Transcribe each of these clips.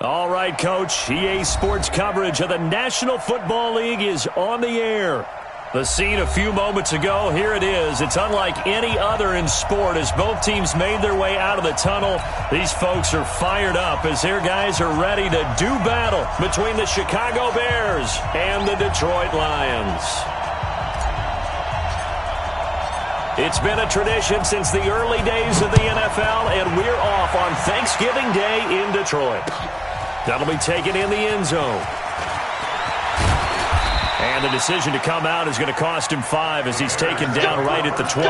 All right, Coach. EA Sports coverage of the National Football League is on the air. The scene a few moments ago, here it is. It's unlike any other in sport as both teams made their way out of the tunnel. These folks are fired up as their guys are ready to do battle between the Chicago Bears and the Detroit Lions. It's been a tradition since the early days of the NFL, and we're off on Thanksgiving Day in Detroit. That'll be taken in the end zone. And the decision to come out is going to cost him 5 as he's taken down right at the 20.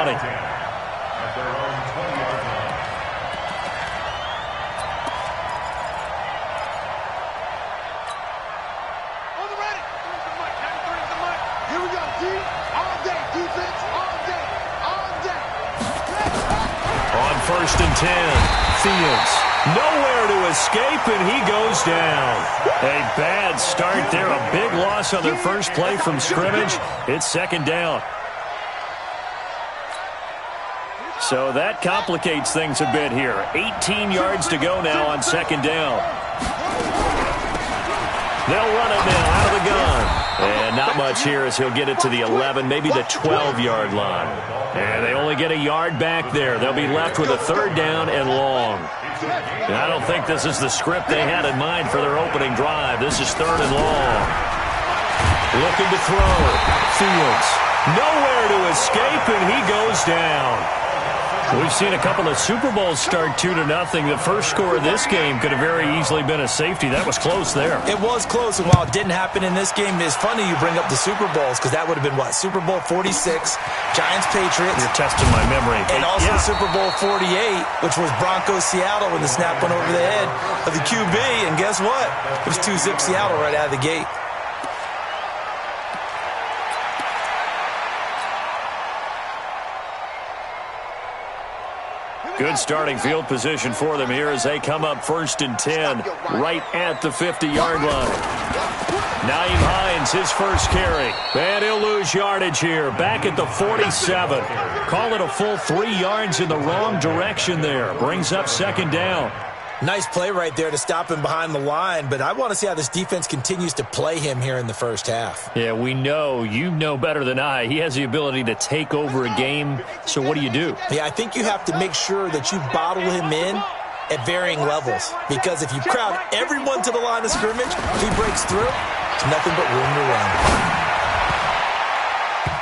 On 1st and 10, Fields. Nowhere to escape, and he goes down. A bad start there. A big loss on their first play from scrimmage. It's 2nd down. So that complicates things a bit here. 18 yards to go now on 2nd down. They'll run it now out of the gun. And not much here as he'll get it to the 11, maybe the 12-yard line. And they only get a yard back there. They'll be left with a 3rd down and long. And I don't think this is the script they had in mind for their opening drive. This is 3rd and long. Looking to throw. Fields. Nowhere to escape, and he goes down. We've seen a couple of Super Bowls start 2-0. The first score of this game could have very easily been a safety. That was close there. It was close, and while it didn't happen in this game, it's funny you bring up the Super Bowls because that would have been, what, Super Bowl 46, Giants-Patriots. You're testing my memory. And also Super Bowl 48, which was Broncos-Seattle when the snap went over the head of the QB. And guess what? It was 2-zip Seattle right out of the gate. Good starting field position for them here as they come up 1st and 10 right at the 50-yard line. Nyheim Hines, his first carry. And he'll lose yardage here. Back at the 47. Call it a full 3 yards in the wrong direction there. Brings up 2nd down. Nice play right there to stop him behind the line, but I want to see how this defense continues to play him here in the first half. Yeah, we know. You know better than I. He has the ability to take over a game, so what do you do? Yeah, I think you have to make sure that you bottle him in at varying levels, because if you crowd everyone to the line of scrimmage, if he breaks through, there's nothing but room to run.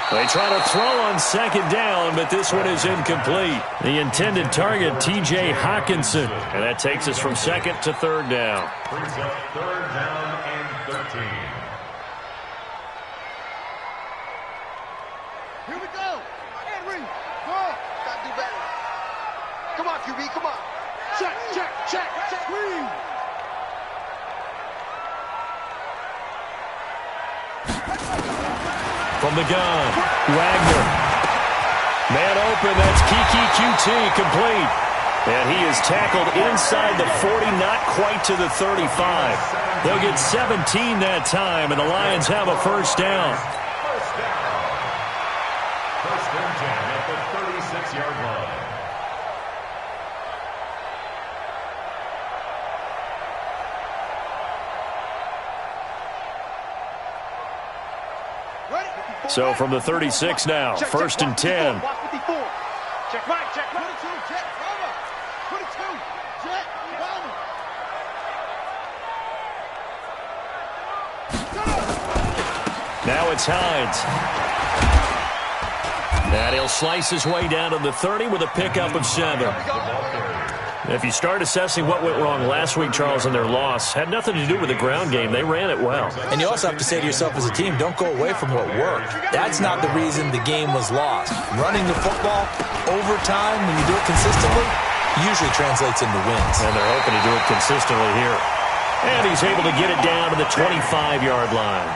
They try to throw on 2nd down, but this one is incomplete. The intended target, T.J. Hockenson. And that takes us from 2nd to 3rd down. Brings up 3rd down and 13. Here we go. Henry. Gotta do better. Come on, QB, come on. Check. Screen. From the gun, Wagner. Man open, that's Kiki QT, complete. And he is tackled inside the 40, not quite to the 35. They'll get 17 that time, and the Lions have a 1st down. 1st and 10 at the 36-yard line. So from the 36 now, 1st and 10. Check right, check 22, check, cover. 22, check, cover. Now it's Hines. And he'll slice his way down to the 30 with a pickup of 7. If you start assessing what went wrong last week, Charles, in their loss, had nothing to do with the ground game. They ran it well. And you also have to say to yourself as a team, don't go away from what worked. That's not the reason the game was lost. Running the football over time, when you do it consistently, usually translates into wins. And they're hoping to do it consistently here. And he's able to get it down to the 25-yard line.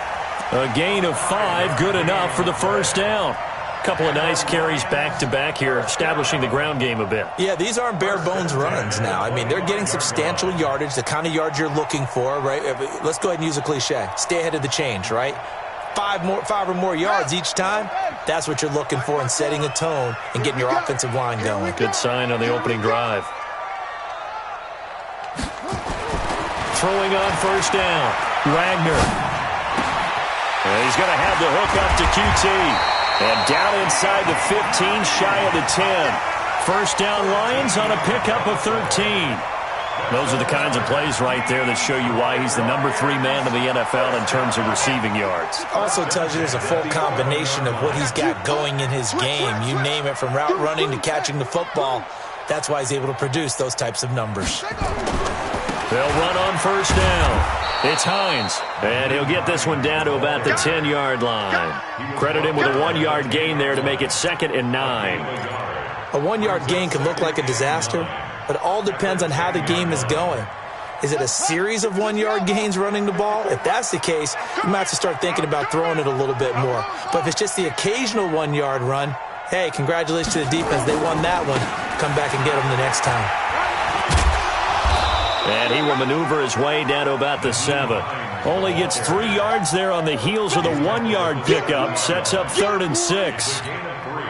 A gain of 5, good enough for the 1st down. Couple of nice carries back-to-back here, establishing the ground game a bit. Yeah, these aren't bare-bones runs now. I mean, they're getting substantial yardage, the kind of yards you're looking for, right? Let's go ahead and use a cliche. Stay ahead of the change, right? 5 or more yards each time, that's what you're looking for in setting a tone and getting your offensive line going. Good sign on the opening drive. throwing on first down. Wagner. And he's going to have the hook up to QT. And down inside the 15, shy of the 10. First down Lions on a pickup of 13. Those are the kinds of plays right there that show you why he's the number 3 man in the NFL in terms of receiving yards. Also tells you there's a full combination of what he's got going in his game. You name it, from route running to catching the football. That's why he's able to produce those types of numbers. They'll run on first down. It's Hines, and he'll get this one down to about the 10-yard line. Credit him with a 1-yard gain there to make it 2nd and 9. A 1-yard gain can look like a disaster, but it all depends on how the game is going. Is it a series of 1-yard gains running the ball? If that's the case, you might have to start thinking about throwing it a little bit more. But if it's just the occasional 1-yard run, hey, congratulations to the defense. They won that one. Come back and get them the next time. And he will maneuver his way down to about the 7. Only gets 3 yards there on the heels of the 1-yard pickup. Sets up 3rd and 6.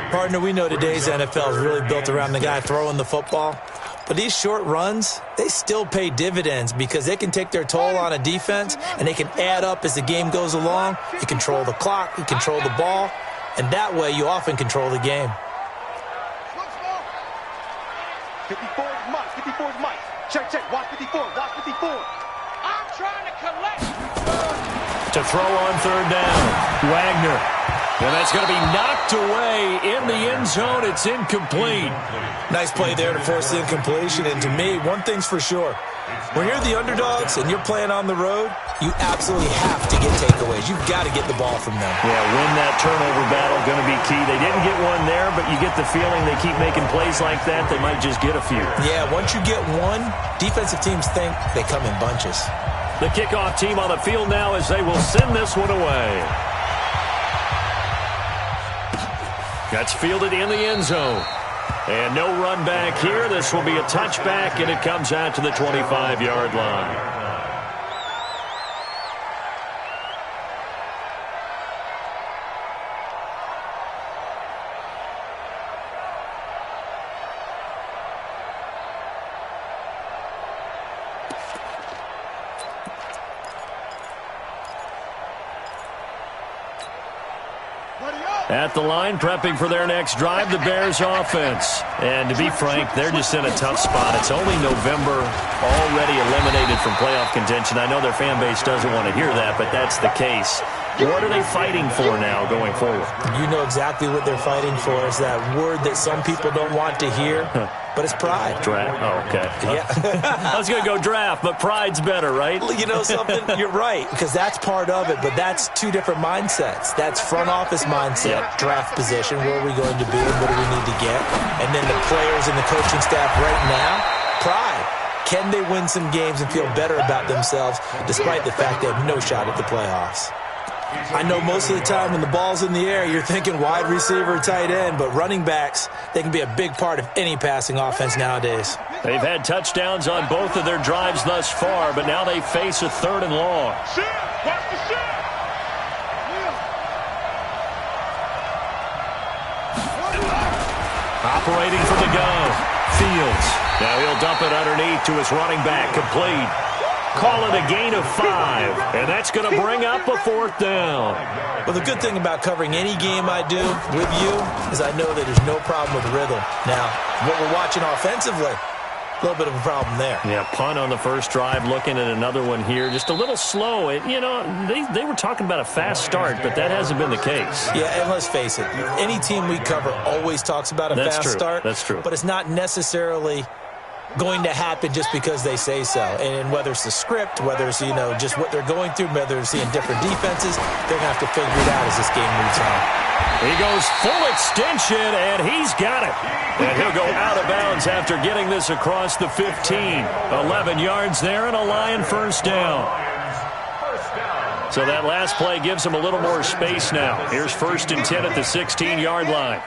Partner, we know today's NFL is really built around the guy throwing the football. But these short runs, they still pay dividends because they can take their toll on a defense and they can add up as the game goes along. You control the clock, you control the ball, and that way you often control the game. 54 is Mike, 54 is Mike. Check, check, watch 54, watch 54. I'm trying to collect. To throw on 3rd down, Wagner. And that's going to be knocked away in the end zone. It's incomplete. Nice play there to force the incompletion. And to me, one thing's for sure. When you're the underdogs and you're playing on the road, you absolutely have to get takeaways. You've got to get the ball from them. Yeah, win that turnover battle, going to be key. They didn't get one there, but you get the feeling they keep making plays like that, they might just get a few. Yeah, once you get one, defensive teams think they come in bunches. The kickoff team on the field now as they will send this one away. That's fielded in the end zone. And no run back here. This will be a touchback, and it comes out to the 25-yard line. At the line, prepping for their next drive, the Bears offense. And to be frank, they're just in a tough spot. It's only November, already eliminated from playoff contention. I know their fan base doesn't want to hear that, but that's the case. What are they fighting for now going forward? You know exactly what they're fighting for. Is that word that some people don't want to hear, but it's pride. Draft? Oh, okay. Yeah. I was going to go draft, but pride's better, right? You know something? You're right, because that's part of it, but that's two different mindsets. That's front office mindset, draft position, where are we going to be and what do we need to get? And then the players and the coaching staff right now, pride. Can they win some games and feel better about themselves despite the fact they have no shot at the playoffs? I know most of the time when the ball's in the air, you're thinking wide receiver, tight end, but running backs, they can be a big part of any passing offense nowadays. They've had touchdowns on both of their drives thus far, but now they face a 3rd and long. Watch the shot. Operating from the gun, Fields. Now he'll dump it underneath to his running back, complete. Call it a gain of 5, and that's going to bring up a 4th down. Well, the good thing about covering any game I do with you is I know that there's no problem with rhythm. Now, what we're watching offensively, a little bit of a problem there. Yeah, punt on the first drive, looking at another one here. Just a little slow. You know, they were talking about a fast start, but that hasn't been the case. Yeah, and let's face it, any team we cover always talks about a fast start. That's true. But it's not necessarily going to happen just because they say so. And whether it's the script, whether it's, you know, just what they're going through, whether it's seeing different defenses, they're going to have to figure it out as this game moves on. He goes full extension, and he's got it. And he'll go out of bounds after getting this across the 15. 11 yards there and a Lion first down. So that last play gives him a little more space now. Here's 1st and 10 at the 16-yard line.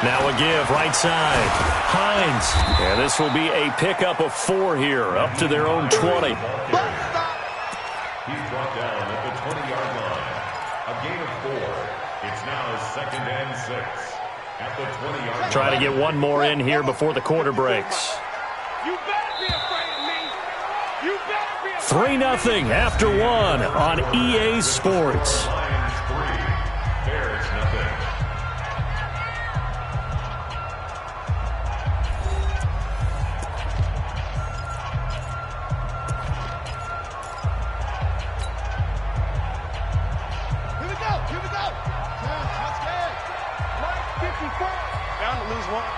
Now a give, right side. Hines. And this will be a pickup of 4 here, up to their own 20. He's brought down at the 20-yard line. A gain of 4. It's now 2nd and 6. At the 20-yard line. Try to get one more in here before the quarter breaks. You better be afraid of me. 3-0 after one on EA Sports. Lions 3, Bears nothing. Here we go. That's good. Right 54. Bound to lose one.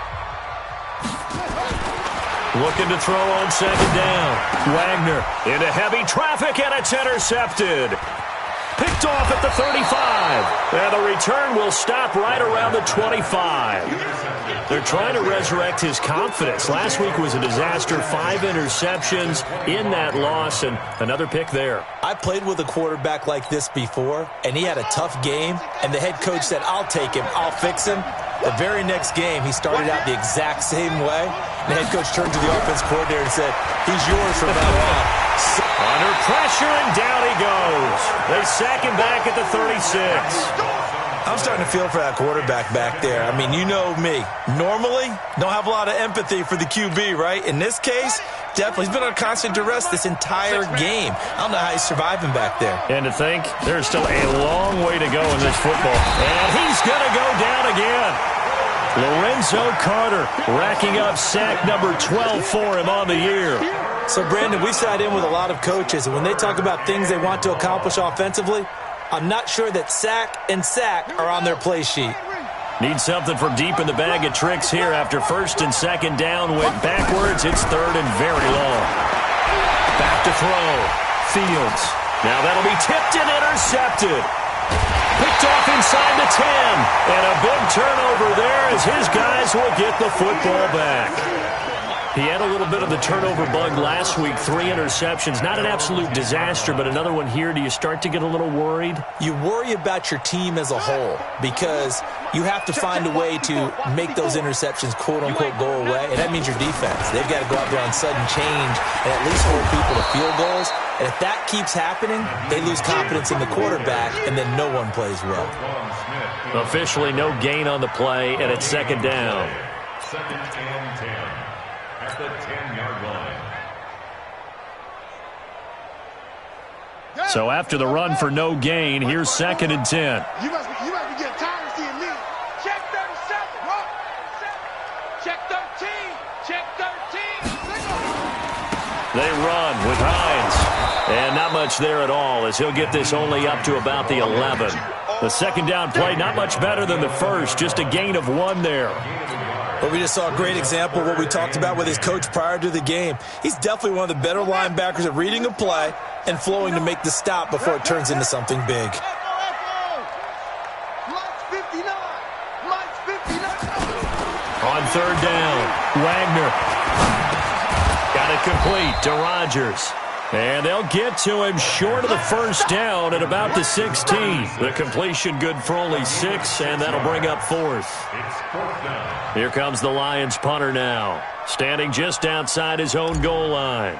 Looking to throw on second down. Wagner into heavy traffic, and it's intercepted. Picked off at the 35. And the return will stop right around the 25. They're trying to resurrect his confidence. Last week was a disaster. 5 interceptions in that loss, and another pick there. I played with a quarterback like this before, and he had a tough game, and the head coach said, I'll take him, I'll fix him. The very next game, he started out the exact same way. The head coach turned to the offense coordinator and said, he's yours from now on. Under pressure, and down he goes. They sack him back at the 36. I'm starting to feel for that quarterback back there. I mean, you know me. Normally, don't have a lot of empathy for the QB, right? In this case, definitely. He's been on constant duress this entire game. I don't know how he's surviving back there. And to think, there's still a long way to go in this football. And he's going to go down again. Lorenzo Carter racking up sack number 12 for him on the year. So, Brandon, we sat in with a lot of coaches, and when they talk about things they want to accomplish offensively, I'm not sure that sack and sack are on their play sheet. Need something from deep in the bag of tricks here after first and second down went backwards. It's third and very long. Back to throw. Fields. Now that'll be tipped and intercepted. Picked off inside the 10. And a big turnover there as his guys will get the football back. He had a little bit of the turnover bug last week, 3 interceptions. Not an absolute disaster, but another one here. Do you start to get a little worried? You worry about your team as a whole because you have to find a way to make those interceptions, quote-unquote, go away, and that means your defense. They've got to go out there on sudden change and at least hold people to field goals. And if that keeps happening, they lose confidence in the quarterback, and then no one plays well. Officially no gain on the play, and it's second down. Second and 10 at the 10-yard line. So after the run for no gain, here's second and 10. You must be getting tired of seeing me. Check 37. What? Check 13. Check 13. They run with Hines. And not much there at all as he'll get this only up to about the 11. The second down play not much better than the first. Just a gain of 1 there. But we just saw a great example of what we talked about with his coach prior to the game. He's definitely one of the better linebackers at reading a play and flowing to make the stop before it turns into something big. On third down, Wagner got it complete to Rodgers. And they'll get to him short of the first down at about the 16. The completion good for only 6, and that'll bring up fourth. Here comes the Lions punter now, standing just outside his own goal line.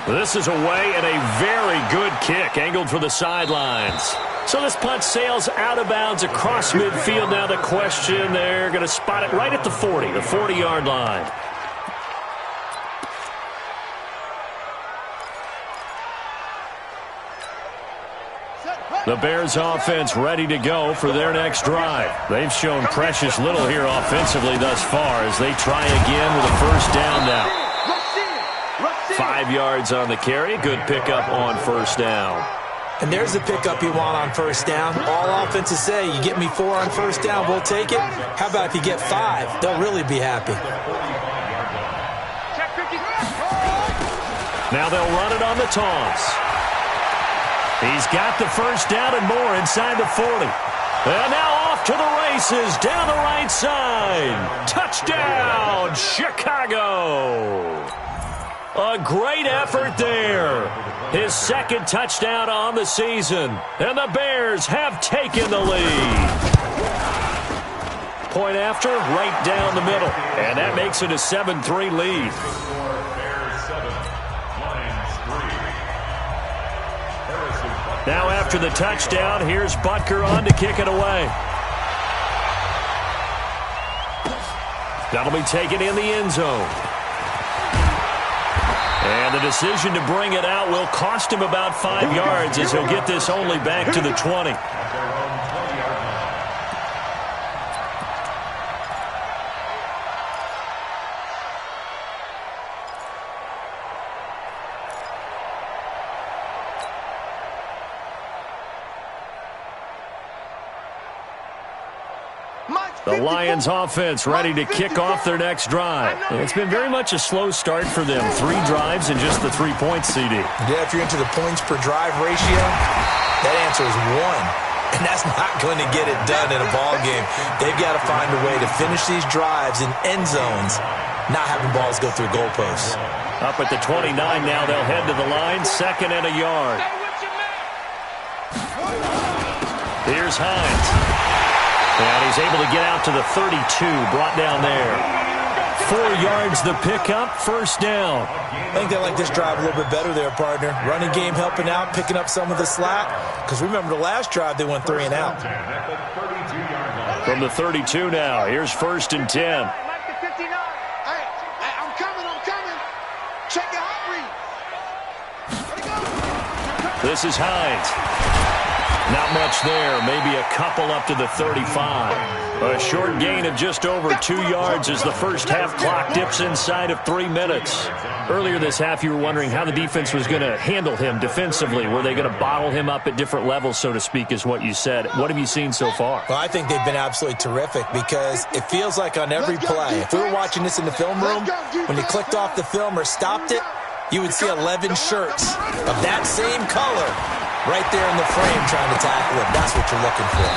This is away and a very good kick, angled for the sidelines. So this punt sails out of bounds across midfield. Now the question, they're going to spot it right at the 40, the 40-yard line. The Bears offense ready to go for their next drive. They've shown precious little here offensively thus far as they try again with a first down now. 5 yards on the carry. Good pickup on first down. And there's the pickup you want on first down. All offenses say, you get me 4 on first down, we'll take it. How about if you get 5? They'll really be happy. Now they'll run it on the toss. He's got the first down and more inside the 40. And now off to the races down the right side. Touchdown, Chicago. A great effort there. His second touchdown on the season. And the Bears have taken the lead. Point after, right down the middle. And that makes it a 7-3 lead. Now after the touchdown, here's Butker on to kick it away. That'll be taken in the end zone. And the decision to bring it out will cost him about 5 yards as he'll get this only back to the 20. The Lions offense ready to kick off their next drive. It's been very much a slow start for them. 3 drives and just the 3 points, CD. Yeah, if you're into the points per drive ratio, that answer is 1. And that's not going to get it done in a ball game. They've got to find a way to finish these drives in end zones, not having balls go through goalposts. Up at the 29 now, they'll head to the line. 2nd and a yard. Here's Hines. And he's able to get out to the 32, brought down there. 4 yards the pickup, 1st down. I think they like this drive a little bit better there, partner. Running game helping out, picking up some of the slack. Because remember the last drive, they went 3 and out. From the 32 now, here's 1st and 10. Hey, I'm coming. Check your hot read. This is Hines. Not much there, maybe a couple up to the 35. A short gain of just over 2 yards as the first half clock dips inside of 3 minutes. Earlier this half, you were wondering how the defense was going to handle him defensively. Were they going to bottle him up at different levels, so to speak, is what you said. What have you seen so far? Well, I think they've been absolutely terrific because it feels like on every play, if we were watching this in the film room, when you clicked off the film or stopped it, you would see 11 shirts of that same color right there in the frame trying to tackle him. That's what you're looking for.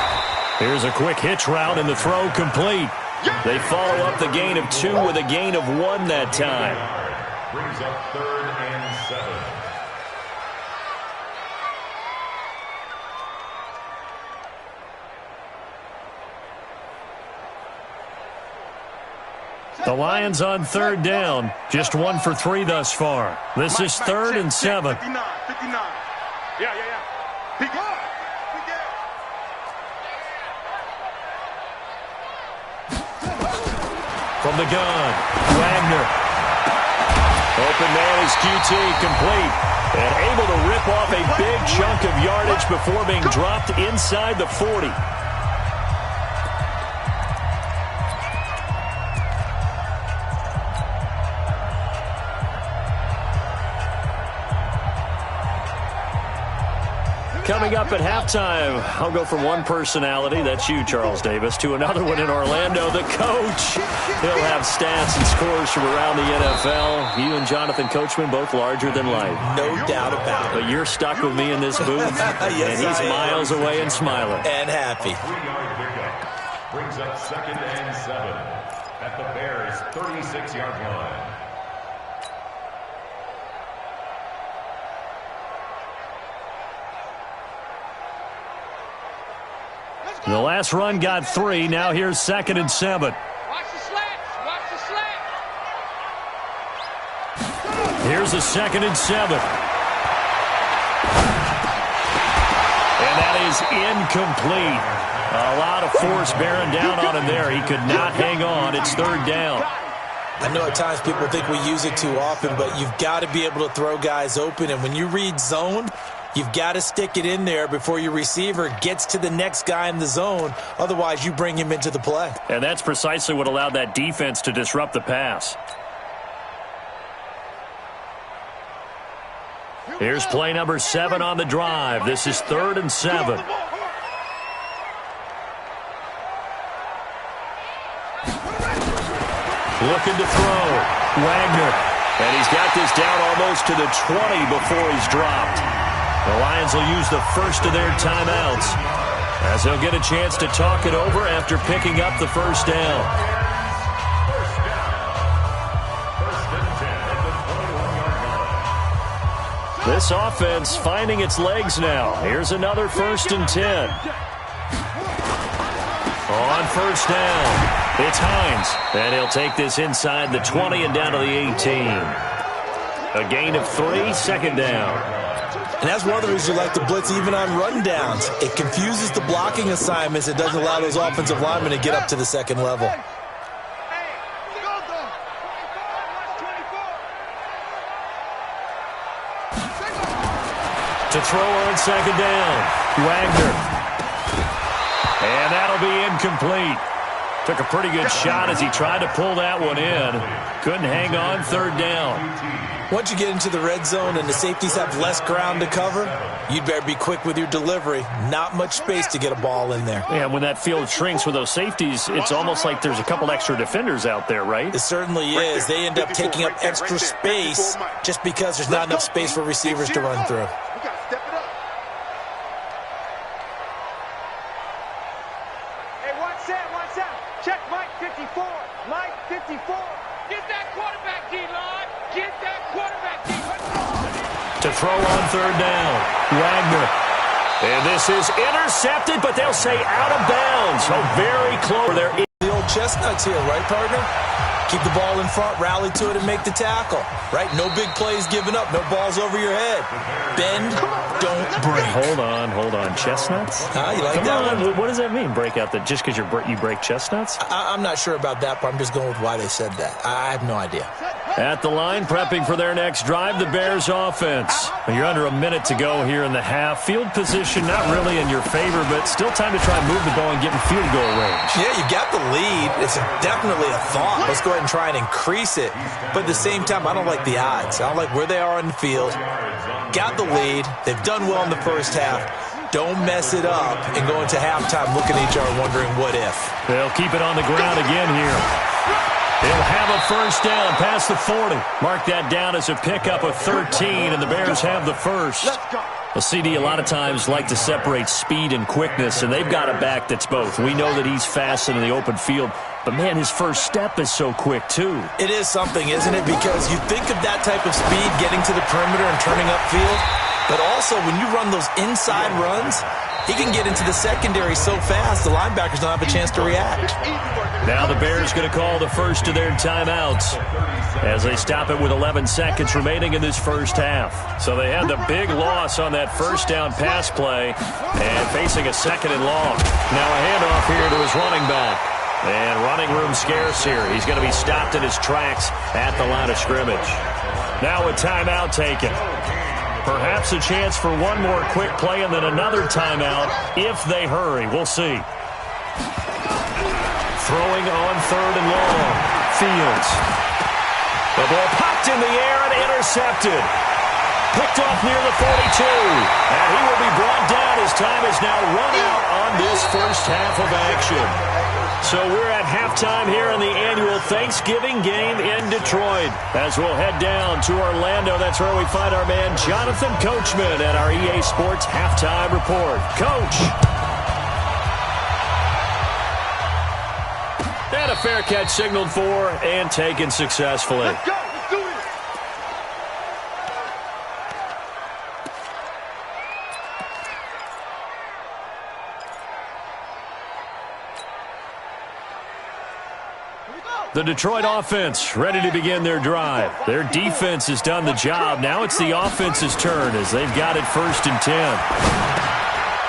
Here's a quick hitch route and the throw complete. They follow up the gain of 2 with a gain of 1 that time. Brings up 3rd and 7. The Lions on 3rd down. Just 1 for 3 thus far. This is 3rd and 7. 59. Yeah. Peek up. From the gun, Wagner. Open man is QT, complete. And able to rip off a big chunk of yardage before being dropped inside the 40. Coming up at halftime, I'll go from one personality, that's you, Charles Davis, to another one in Orlando, the coach. He'll have stats and scores from around the NFL. You and Jonathan Coachman, both larger than life. No doubt about it. But you're stuck with me in this booth, yes, and he's miles away and smiling. And happy. 3-yard pickup. Brings up 2nd and 7 at the Bears' 36-yard line. The last run got 3. Now here's 2nd and 7. Watch the slats. Here's a 2nd and 7. And that is incomplete. A lot of force bearing down on him there. He could not hang on. It's 3rd down. I know at times people think we use it too often, but you've got to be able to throw guys open. And when you read zone, you've got to stick it in there before your receiver gets to the next guy in the zone. Otherwise, you bring him into the play. And that's precisely what allowed that defense to disrupt the pass. Here's play number 7 on the drive. This is 3rd and 7. Looking to throw. Wagner. And he's got this down almost to the 20 before he's dropped. The Lions will use the first of their timeouts as they'll get a chance to talk it over after picking up the 1st down. This offense finding its legs now. Here's another 1st and 10. On 1st down, it's Hines. And he'll take this inside the 20 and down to the 18. A gain of 3, 2nd down. And that's one of the reasons you like to blitz even on rundowns. It confuses the blocking assignments. It doesn't allow those offensive linemen to get up to the 2nd level. To throw on second down. Wagner. And that'll be incomplete. Took a pretty good shot as he tried to pull that one in. Couldn't hang on third down. Once you get into the red zone and the safeties have less ground to cover, you'd better be quick with your delivery. Not much space to get a ball in there. Yeah, when that field shrinks with those safeties, it's almost like there's a couple extra defenders out there, right? It certainly is. They end up taking up extra space just because there's not enough space for receivers to run through. Check Mike 54. Mike 54. Get that quarterback, D-line. Get that quarterback, D-line. To throw on third down. Wagner. And this is intercepted, but they'll say out of bounds. So very close. They're in. The old chestnuts here, right, partner? Keep the ball in front, rally to it, and make the tackle. Right? No big plays given up. No balls over your head. Bend, don't break. Hold on. Chestnuts? Huh? You like Come that on. one? What does that mean, break out? That just because you break chestnuts? I'm not sure about that, but I'm just going with why they said that. I have no idea. At the line, prepping for their next drive, the Bears offense. You're under a minute to go here in the half. Field position not really in your favor, but still time to try and move the ball and get in field goal range. Yeah, you got the lead. It's definitely a thought. Let's go ahead and try and increase it. But at the same time, I don't like the odds. I don't like where they are on the field. Got the lead. They've done well in the first half. Don't mess it up and go into halftime looking at each other wondering what if. They'll keep it on the ground again here. They'll have a first down past the 40. Mark that down as a pickup of 13, and the Bears have the first. Well, CD, a lot of times like to separate speed and quickness, and they've got a back that's both. We know that he's fast in the open field, but, man, his first step is so quick, too. It is something, isn't it? Because you think of that type of speed getting to the perimeter and turning upfield, but also when you run those inside runs, he can get into the secondary so fast the linebackers don't have a chance to react. Now the Bears going to call the first of their timeouts as they stop it with 11 seconds remaining in this first half. So they had the big loss on that first down pass play and facing a second and long. Now a handoff here to his running back. And running room scarce here. He's going to be stopped in his tracks at the line of scrimmage. Now a timeout taken. Perhaps a chance for one more quick play and then another timeout if they hurry. We'll see. Throwing on third and long. Fields. The ball popped in the air and intercepted. Picked off near the 42. And he will be brought down. His time is now run out on this first half of action. So we're at halftime here in the annual Thanksgiving game in Detroit. As we'll head down to Orlando, that's where we find our man Jonathan Coachman at our EA Sports Halftime Report. Coach. And a fair catch signaled for and taken successfully. Let's go. Let's do it. The Detroit offense ready to begin their drive. Their defense has done the job. Now it's the offense's turn as they've got it 1st and 10.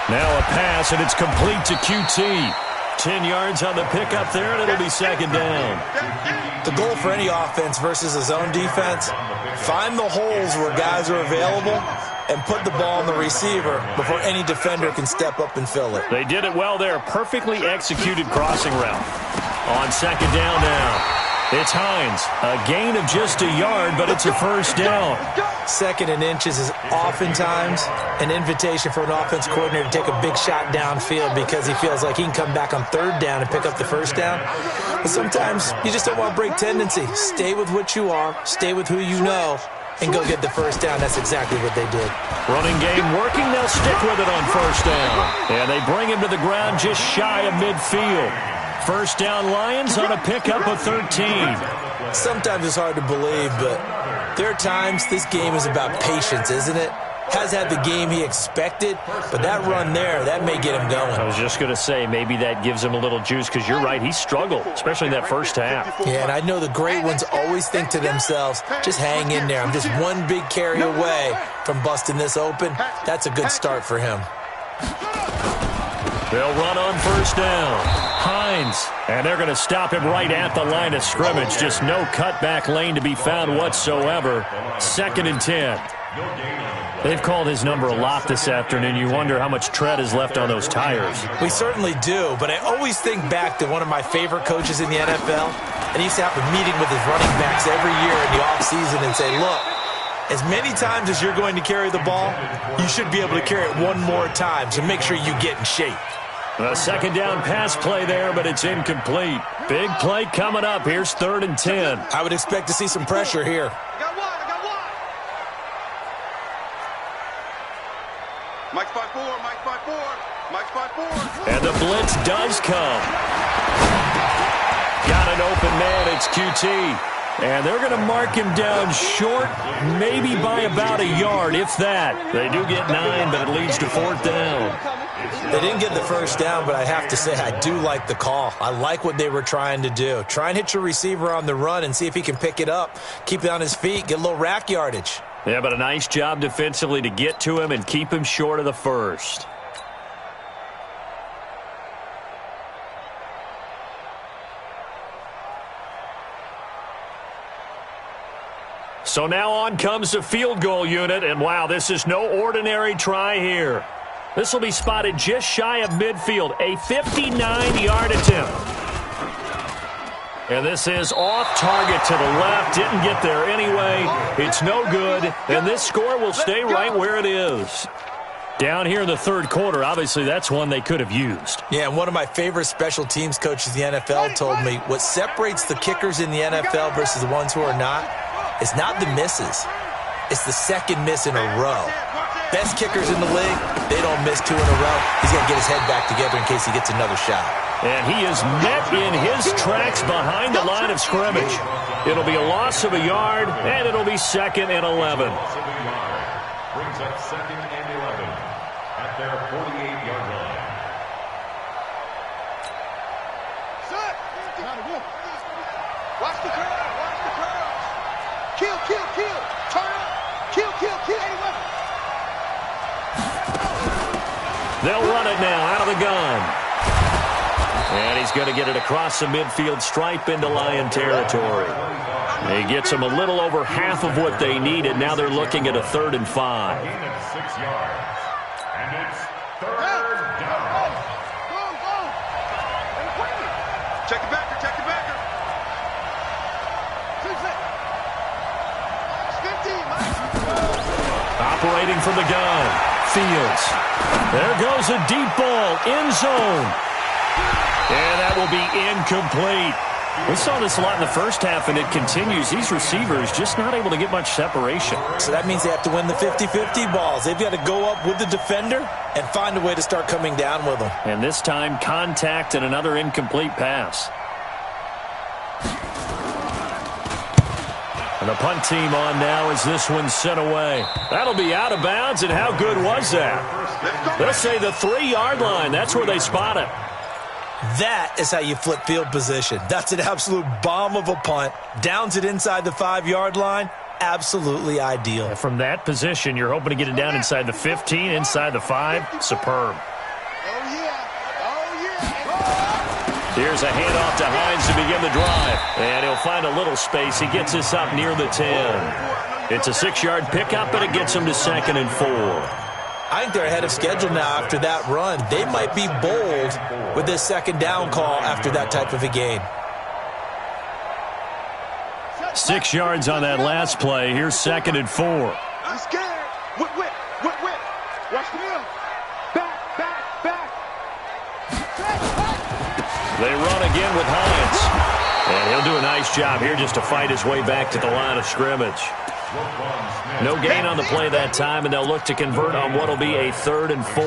Now a pass, and it's complete to QT. 10 yards on the pickup there, and it'll be second down. The goal for any offense versus a zone defense, find the holes where guys are available and put the ball on the receiver before any defender can step up and fill it. They did it well there. Perfectly executed crossing route. On second down now. It's Hines. A gain of just a yard, but it's a first down. 2nd and inches is oftentimes an invitation for an offense coordinator to take a big shot downfield because he feels like he can come back on 3rd down and pick up the first down. But sometimes you just don't want to break tendency. Stay with what you are. Stay with who you know. And go get the first down. That's exactly what they did. Running game working. They'll stick with it on first down. And they bring him to the ground just shy of midfield. First down Lions on a pickup of 13. Sometimes it's hard to believe, but there are times this game is about patience, isn't it? Has had the game he expected, but that run there, that may get him going. I was just going to say, maybe that gives him a little juice because you're right, he struggled, especially in that first half. Yeah, and I know the great ones always think to themselves, just hang in there. I'm just one big carry away from busting this open. That's a good start for him. They'll run on first down. Hines. And they're going to stop him right at the line of scrimmage. Just no cutback lane to be found whatsoever. 2nd and 10. They've called his number a lot this afternoon. You wonder how much tread is left on those tires. We certainly do, but I always think back to one of my favorite coaches in the NFL, and he used to have a meeting with his running backs every year in the offseason and say, look, as many times as you're going to carry the ball, you should be able to carry it one more time, so make sure you get in shape. A 2nd down pass play there, but it's incomplete. Big play coming up. Here's 3rd and 10. I would expect to see some pressure here. Mike 5-4, Mike 5-4, Mike 5-4. And the blitz does come. Got an open man, it's QT. And they're going to mark him down short, maybe by about a yard, if that. They do get 9, but it leads to 4th down. They didn't get the 1st down, but I have to say I do like the call. I like what they were trying to do. Try and hit your receiver on the run and see if he can pick it up, keep it on his feet, get a little rack yardage. Yeah, but a nice job defensively to get to him and keep him short of the 1st. So now on comes the field goal unit, and wow, this is no ordinary try here. This will be spotted just shy of midfield, a 59-yard attempt. And this is off target to the left. Didn't get there anyway. It's no good. And this score will stay right where it is. Down here in the 3rd quarter, obviously that's one they could have used. Yeah, and one of my favorite special teams coaches in the NFL told me what separates the kickers in the NFL versus the ones who are not is not the misses. It's the 2nd miss in a row. Best kickers in the league, they don't miss 2 in a row. He's got to get his head back together in case he gets another shot. And he is met in his tracks behind the line of scrimmage. It'll be a loss of a yard, and it'll be 2nd and 11. Brings up 2nd and 11 at their 48-yard line. Watch the curve, watch the curve. Kill, kill, kill. Turn up. Kill, kill, kill. They'll run it now out of the gun. And he's going to get it across the midfield stripe into Lion territory. He gets them a little over half of what they needed. Now they're looking at a 3rd and 5. Gain of 6 yards. And it's 3rd down. Go. Check the backer, check the backer. 50. Operating from the gun. Fields. There goes a deep ball. End zone. And that will be incomplete. We saw this a lot in the first half, and it continues. These receivers just not able to get much separation. So that means they have to win the 50-50 balls. They've got to go up with the defender and find a way to start coming down with them. And this time, contact and another incomplete pass. And the punt team on now as this one's sent away. That'll be out of bounds, and how good was that? They'll say the 3-yard line. That's where they spot it. That is how you flip field position. That's an absolute bomb of a punt. Downs it inside the 5-yard line. Absolutely ideal. From that position, you're hoping to get it down inside the 15, inside the 5. Superb. Here's a handoff to Hines to begin the drive. And he'll find a little space. He gets this up near the 10. It's a 6-yard pickup, and it gets him to 2nd and 4. I think they're ahead of schedule now after that run. They might be bold with this 2nd down call after that type of a gain. 6 yards on that last play. Here's 2nd and 4. I'm scared. Whip. Watch the middle. Back. They run again with Hines. And he'll do a nice job here just to fight his way back to the line of scrimmage. No gain on the play that time, and they'll look to convert on what will be a 3rd and 4.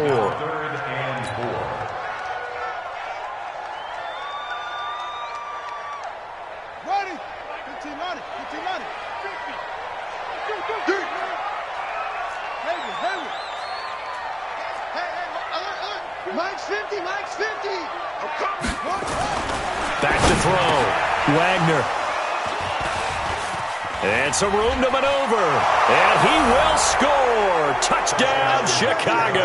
Ready. 15 on it. Hey. Mike's 50. I'm coming. Back to throw. Wagner. And some room to maneuver. And he will score. Touchdown, Chicago.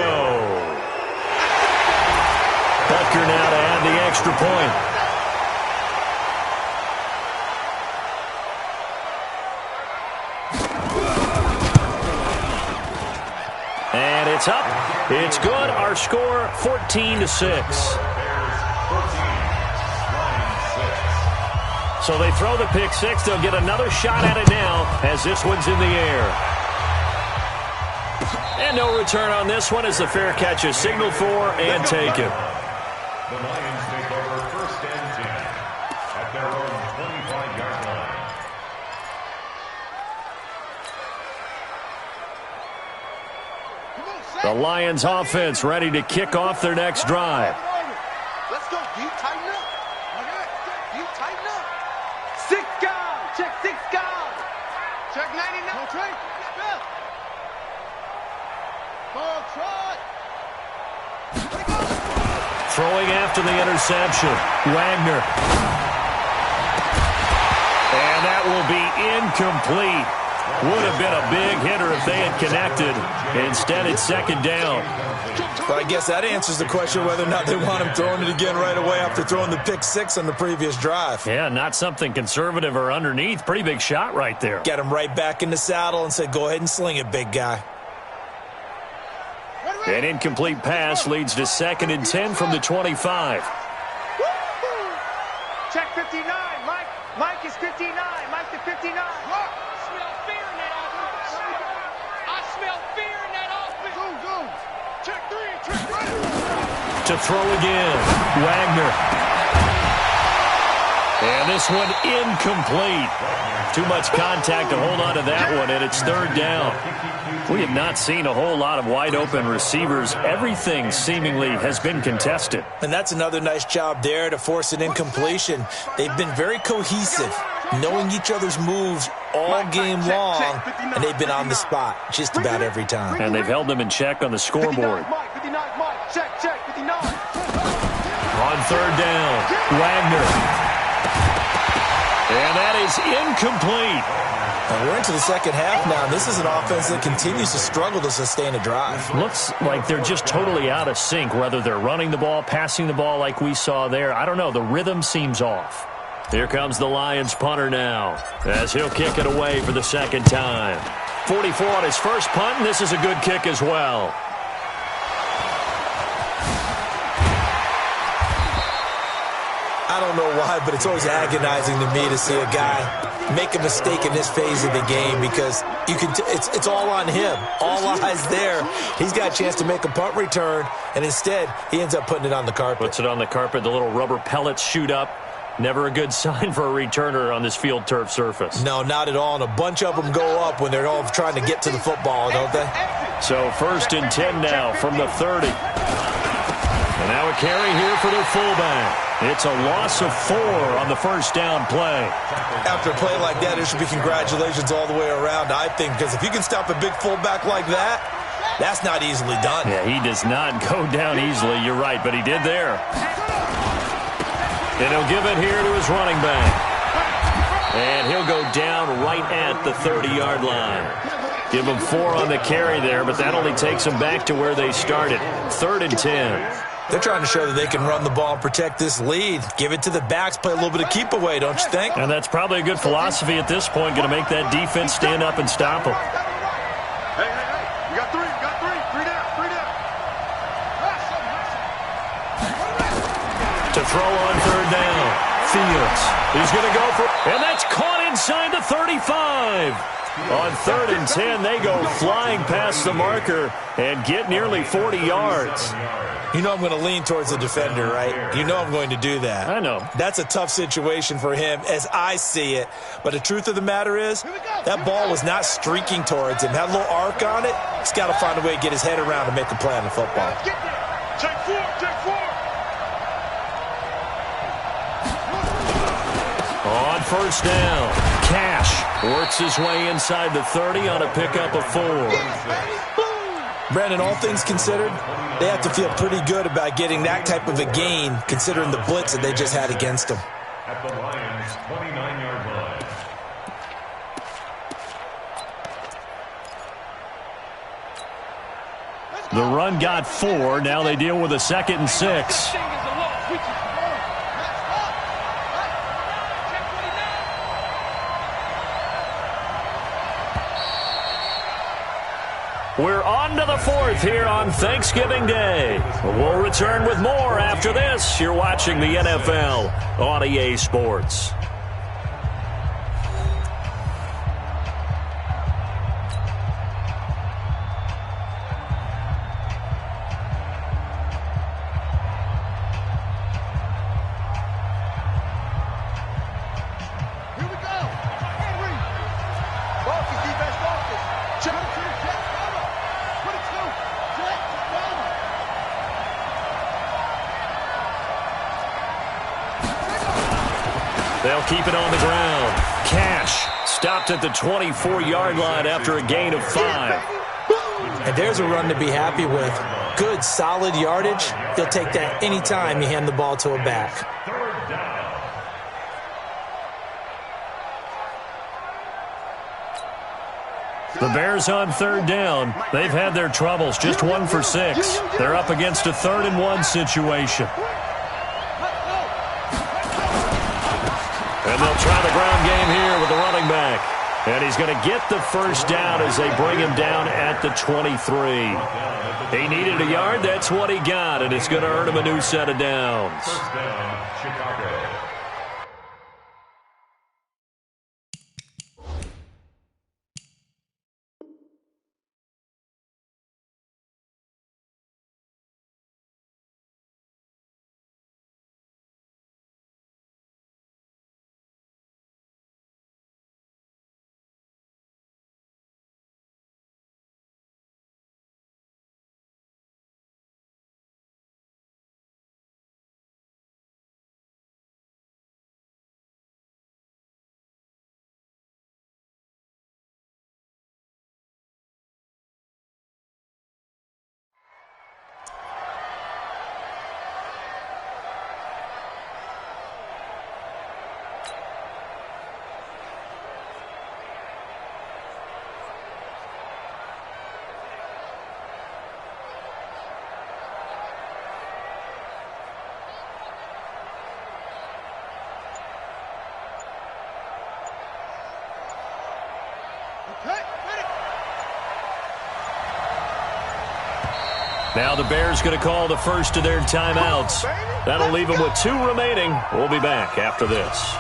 Butker now to add the extra point. And it's up. It's good. Our score, 14-6. So they throw the pick six. They'll get another shot at it now as this one's in the air. And no return on this one as the fair catch is signaled for and taken. The Lions take over 1st and 10 at their own 25-yard line. The Lions offense ready to kick off their next drive. Let's go. Do you tighten up? Do you tighten up? 6 guys. Check 6 guys. Check 99. No trade. Ball try. Throwing after the interception. Wagner. And that will be incomplete. Would have been a big hitter if they had connected. Instead, it's 2nd down. But I guess that answers the question whether or not they want him throwing it again right away after throwing the pick six on the previous drive. Yeah, not something conservative or underneath. Pretty big shot right there. Get him right back in the saddle and said, go ahead and sling it, big guy. An incomplete pass leads to 2nd and 10 from the 25. Check 59. Mike is 59. Mike to 59. I smell fear in that offense. I smell fear in that offense. Go. Check 3. Check 3. To throw again. Wagner. And this one incomplete. Too much contact to hold on to that one, and it's 3rd down. We have not seen a whole lot of wide-open receivers. Everything seemingly has been contested. And that's another nice job there to force an incompletion. They've been very cohesive, knowing each other's moves all game long, and they've been on the spot just about every time. And they've held them in check on the scoreboard. 59, Mike. Check 59. On 3rd down, Wagner. And that is incomplete. And we're into the 2nd half now. This is an offense that continues to struggle to sustain a drive. Looks like they're just totally out of sync, whether they're running the ball, passing the ball like we saw there. I don't know. The rhythm seems off. Here comes the Lions punter now as he'll kick it away for the 2nd time. 44 on his first punt, and this is a good kick as well. I don't know why, but it's always agonizing to me to see a guy make a mistake in this phase of the game because you can. It's all on him. All eyes there. He's got a chance to make a punt return, and instead he ends up putting it on the carpet. Puts it on the carpet. The little rubber pellets shoot up. Never a good sign for a returner on this field turf surface. No, not at all. And a bunch of them go up when they're all trying to get to the football, don't they? So 1st and 10 now from the 30. And now a carry here for their fullback. It's a loss of 4 on the 1st down play. After a play like that, there should be congratulations all the way around, I think, because if you can stop a big fullback like that, that's not easily done. Yeah, he does not go down easily. You're right, but he did there. And he'll give it here to his running back. And he'll go down right at the 30-yard line. Give him 4 on the carry there, but that only takes them back to where they started. 3rd and 10. They're trying to show that they can run the ball and protect this lead. Give it to the backs, play a little bit of keep away, don't you think? And that's probably a good philosophy at this point, going to make that defense stand up and stop them. Hey. You got 3. Three down. To throw on 3rd down. Fields. He's going to go for, and that's caught inside the 35. On 3rd and 10, they go flying past the marker and get nearly 40 yards. You know I'm going to lean towards the defender, right? You know I'm going to do that. I know. That's a tough situation for him as I see it. But the truth of the matter is, that ball was not streaking towards him. Had a little arc on it. He's got to find a way to get his head around and make a play on the football. Check 4. On 1st down, Cash works his way inside the 30 on a pickup of 4. Brandon, all things considered, they have to feel pretty good about getting that type of a gain, considering the blitz that they just had against them. At the Lions' 29-yard line. The run got 4. Now they deal with a 2nd and 6. We're on to the 4th here on Thanksgiving Day. We'll return with more after this. You're watching the NFL on EA Sports. They'll keep it on the ground. Cash stopped at the 24-yard line after a gain of 5. And there's a run to be happy with. Good, solid yardage. They'll take that anytime you hand the ball to a back. The Bears on 3rd down. They've had their troubles, just 1 for 6. They're up against a 3rd and 1 situation. And they'll try the ground game here with the running back. And he's going to get the first down as they bring him down at the 23. He needed a yard. That's what he got, and it's going to earn him a new set of downs. First down, Chicago. Now the Bears going to call the first of their timeouts. That'll leave them with 2 remaining. We'll be back after this.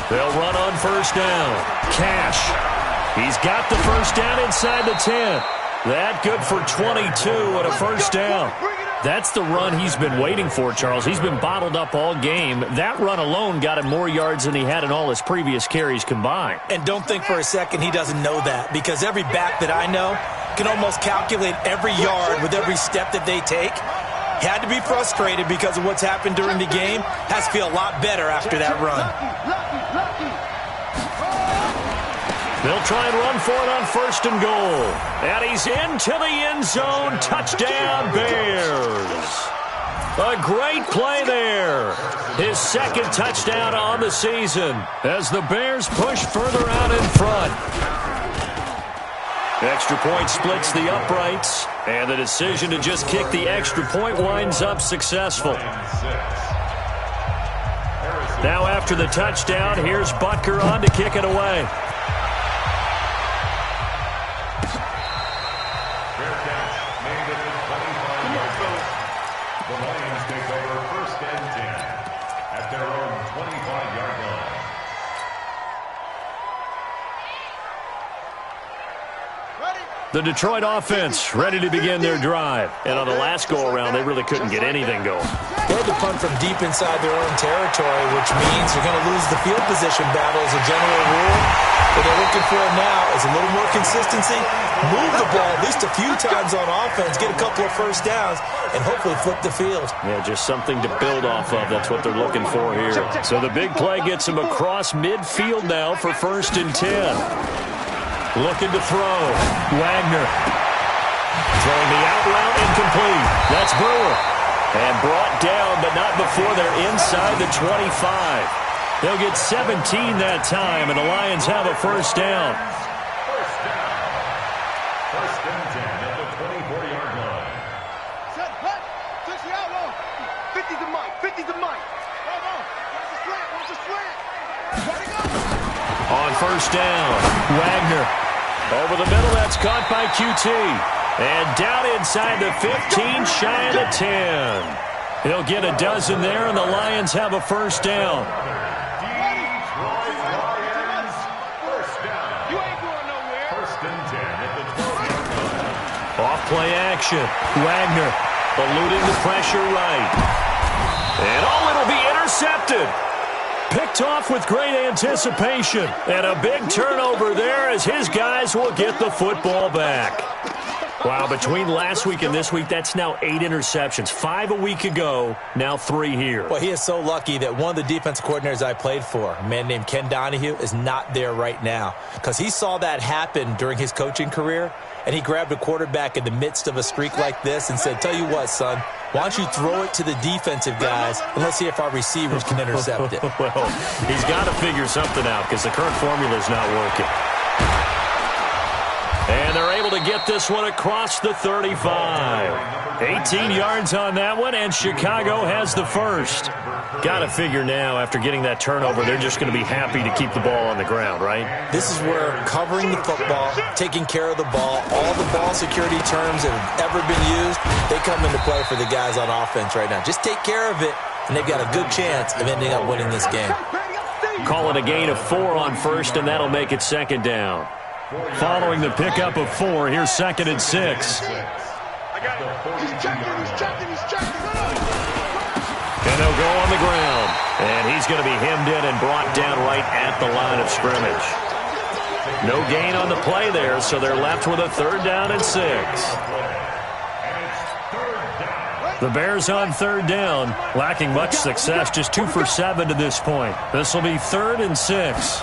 They'll run on first down. Cash. He's got the first down inside the 10. That good for 22 and a first down. That's the run he's been waiting for, Charles. He's been bottled up all game. That run alone got him more yards than he had in all his previous carries combined. And don't think for a second he doesn't know that, because every back that I know can almost calculate every yard with every step that they take. Had to be frustrated because of what's happened during the game. Has to feel a lot better after that run. They'll try and run for it on first and goal. And he's into the end zone. Touchdown, Bears. A great play there. His 2nd touchdown on the season as the Bears push further out in front. Extra point splits the uprights, and the decision to just kick the extra point winds up successful. Now after the touchdown, here's Butker on to kick it away. The Detroit offense ready to begin their drive. And on the last go-around, they really couldn't get anything going. They had to punt from deep inside their own territory, which means you're going to lose the field position battle as a general rule. What they're looking for now is a little more consistency, move the ball at least a few times on offense, get a couple of first downs, and hopefully flip the field. Yeah, just something to build off of. That's what they're looking for here. So the big play gets them across midfield now for 1st and 10. Looking to throw. Wagner. Throwing the out route incomplete. That's Brewer. And brought down, but not before they're inside the 25. They'll get 17 that time, and the Lions have a first down. First down. First and 10 at the 24-yard line. Set, hut. Touch the outlaw. 50 to Mike. 50 to Mike. Hold on. Watch the slant. Watch the slant. Ready, go. On first down, Wagner. Over the middle, that's caught by QT. And down inside the 15, shy of the 10. He'll get a dozen there, and the Lions have a first down. Detroit Lions, first down. You ain't going nowhere. First and 10 at the 12-yard line. Off play action. Wagner eluding the pressure right. And it'll be intercepted. Picked off with great anticipation. And a big turnover there as his guys will get the football back. Wow, between last week and this week, that's now 8 interceptions. 5 a week ago, now 3 here. Well, he is so lucky that one of the defense coordinators I played for, a man named Ken Donahue, is not there right now. Because he saw that happen during his coaching career, and he grabbed a quarterback in the midst of a streak like this and said, tell you what, son, why don't you throw it to the defensive guys, and let's see if our receivers can intercept it. Well, he's got to figure something out because the current formula is not working. And they're able to get this one across the 35. 18 yards on that one, and Chicago has the first. Got to figure now, after getting that turnover, they're just going to be happy to keep the ball on the ground, right? This is where covering the football, taking care of the ball, all the ball security terms that have ever been used, they come into play for the guys on offense right now. Just take care of it, and they've got a good chance of ending up winning this game. Call it a gain of 4 on first, and that'll make it second down. Following the pickup of 4, here's second and 6. I got it. He's checking. He's checking. He's checking. And they'll go on the ground. And he's going to be hemmed in and brought down right at the line of scrimmage. No gain on the play there, so they're left with a third down and 6. The Bears on third down, lacking much success, just 2 for 7 to this point. This will be 3rd and 6.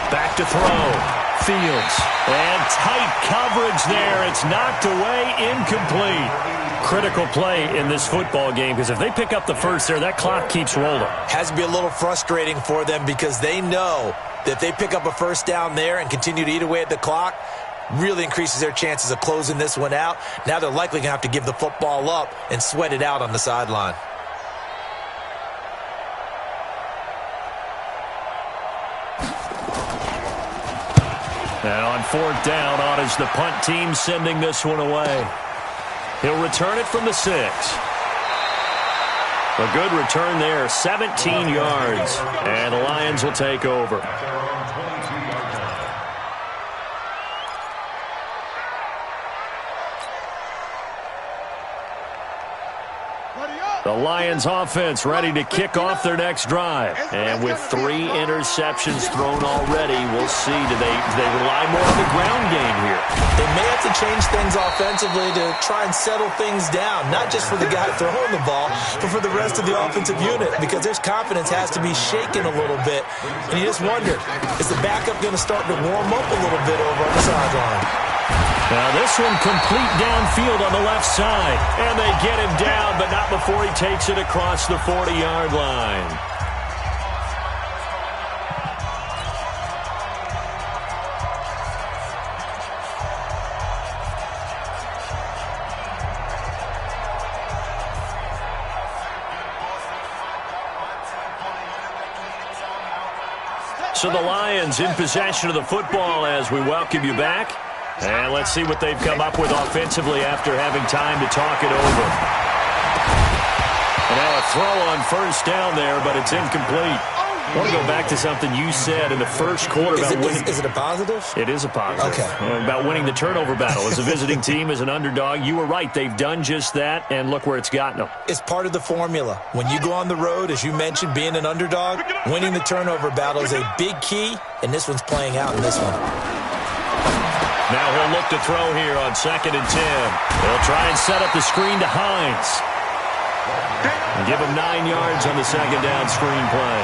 Back to throw. Fields. And tight coverage there. It's knocked away, incomplete. Critical play in this football game because if they pick up the first there, that clock keeps rolling. Has to be a little frustrating for them because they know that if they pick up a first down there and continue to eat away at the clock, really increases their chances of closing this one out. Now they're likely going to have to give the football up and sweat it out on the sideline. Now on 4th down, on is the punt team sending this one away. He'll return it from the 6. A good return there, 17 yards. And the Lions will take over. The Lions offense ready to kick off their next drive. And with 3 interceptions thrown already, we'll see. Do they rely more on the ground game here? They may have to change things offensively to try and settle things down, not just for the guy throwing the ball, but for the rest of the offensive unit, because their confidence has to be shaken a little bit. And you just wonder, is the backup going to start to warm up a little bit over on the sideline? Now this one complete downfield on the left side. And they get him down, but not before he takes it across the 40-yard line. So the Lions in possession of the football as we welcome you back. And let's see what they've come up with offensively after having time to talk it over. And now a throw on first down there, but it's incomplete. I want to go back to something you said in the first quarter about winning. Is it a positive? It is a positive. Okay. About winning the turnover battle. As a visiting team, as an underdog, you were right. They've done just that, and look where it's gotten them. It's part of the formula. When you go on the road, as you mentioned, being an underdog, winning the turnover battle is a big key, and this one's playing out in this one. Now he'll look to throw here on 2nd and 10. He'll try and set up the screen to Hines. And give him 9 yards on the second down screen play.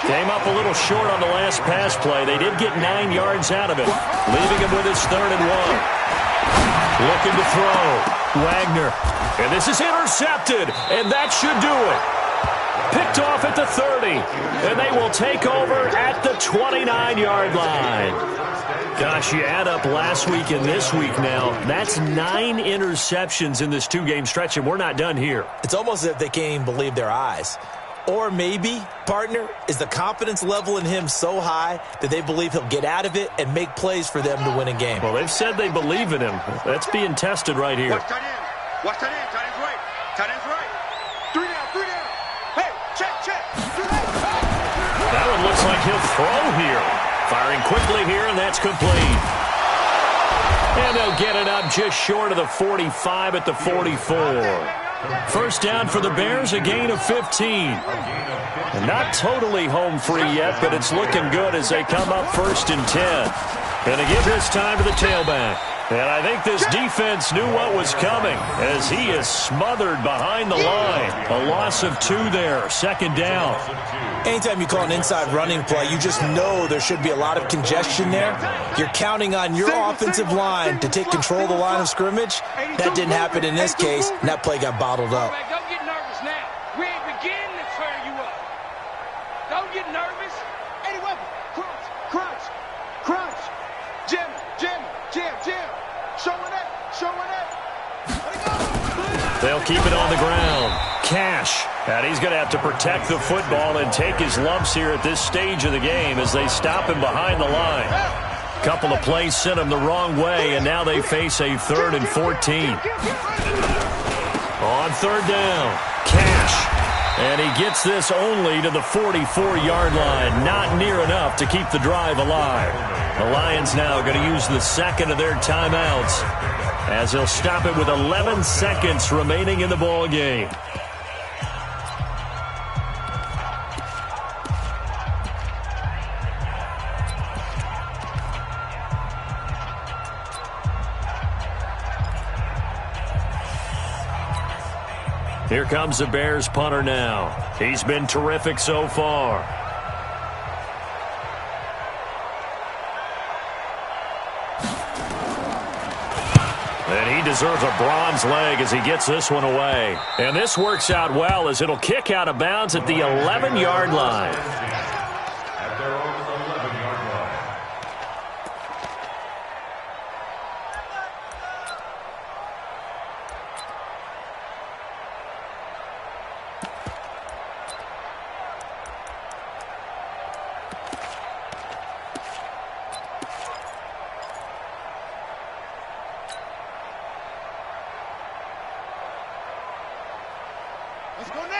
Came up a little short on the last pass play. They did get 9 yards out of it, leaving him with his 3rd and 1. Looking to throw. Wagner. And this is intercepted. And that should do it. Picked off at the 30. And they will take over at the 29-yard line. Gosh, you add up last week and this week now. That's 9 interceptions in this 2-game stretch, and we're not done here. It's almost as if they can't even believe their eyes. Or maybe, partner, is the confidence level in him so high that they believe he'll get out of it and make plays for them to win a game. Well, they've said they believe in him. That's being tested right here. Watch tight end. Watch tight end. Tight end's right. Tight end's right. 3 down. 3 down. Hey, check. That one looks like he'll throw here. Firing quickly here, and that's complete. And they'll get it up just short of the 45 at the 44. First down for the Bears, a gain of 15. And not totally home free yet, but it's looking good as they come up 1st and 10. Going to give this time to the tailback. And I think this defense knew what was coming as he is smothered behind the line. A loss of 2 there, 2nd down. Anytime you call an inside running play, you just know there should be a lot of congestion there. You're counting on your offensive line to take control of the line of scrimmage. That didn't happen in this case, and that play got bottled up. Don't get nervous now. We ain't beginning to tear you up. Don't get nervous. Eddie Weber, crunch. Jim. Showing it. They'll keep it on the ground. Cash. And he's going to have to protect the football and take his lumps here at this stage of the game as they stop him behind the line. Couple of plays sent him the wrong way, and now they face a 3rd and 14. On 3rd down, Cash. And he gets this only to the 44-yard line. Not near enough to keep the drive alive. The Lions now going to use the 2nd of their timeouts as he'll stop it with 11 seconds remaining in the ball game. Here comes the Bears punter now. He's been terrific so far. And he deserves a bronze leg as he gets this one away. And this works out well as it'll kick out of bounds at the 11-yard line. At their own 11-yard line.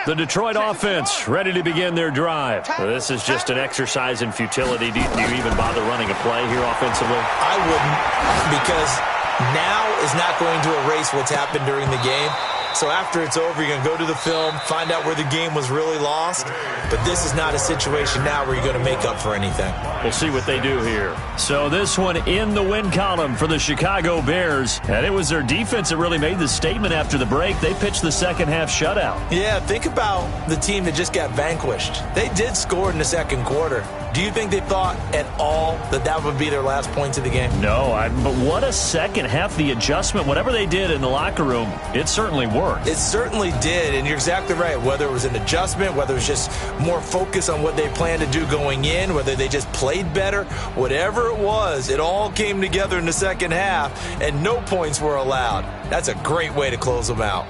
The Detroit offense ready to begin their drive. This is just an exercise in futility. Do you even bother running a play here offensively? I wouldn't, because now is not going to erase what's happened during the game. So after it's over, you're going to go to the film, find out where the game was really lost. But this is not a situation now where you're going to make up for anything. We'll see what they do here. So this one in the win column for the Chicago Bears. And it was their defense that really made the statement after the break. They pitched the second-half shutout. Yeah, think about the team that just got vanquished. They did score in the 2nd quarter. Do you think they thought at all that that would be their last points of the game? No, but what a second half. The adjustment, whatever they did in the locker room, it certainly worked. It certainly did, and you're exactly right. Whether it was an adjustment, whether it was just more focus on what they planned to do going in, whether they just played better, whatever it was, it all came together in the second half, and no points were allowed. That's a great way to close them out.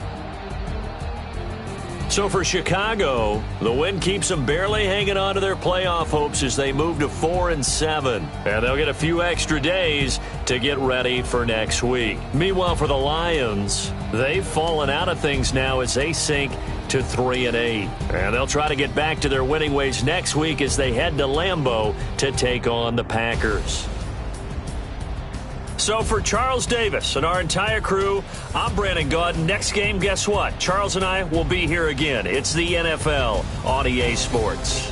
So for Chicago, the win keeps them barely hanging on to their playoff hopes as they move to 4-7. And they'll get a few extra days to get ready for next week. Meanwhile, for the Lions, they've fallen out of things now as they sink to 3-8. And they'll try to get back to their winning ways next week as they head to Lambeau to take on the Packers. So for Charles Davis and our entire crew, I'm Brandon Gaud. Next game, guess what? Charles and I will be here again. It's the NFL on EA Sports.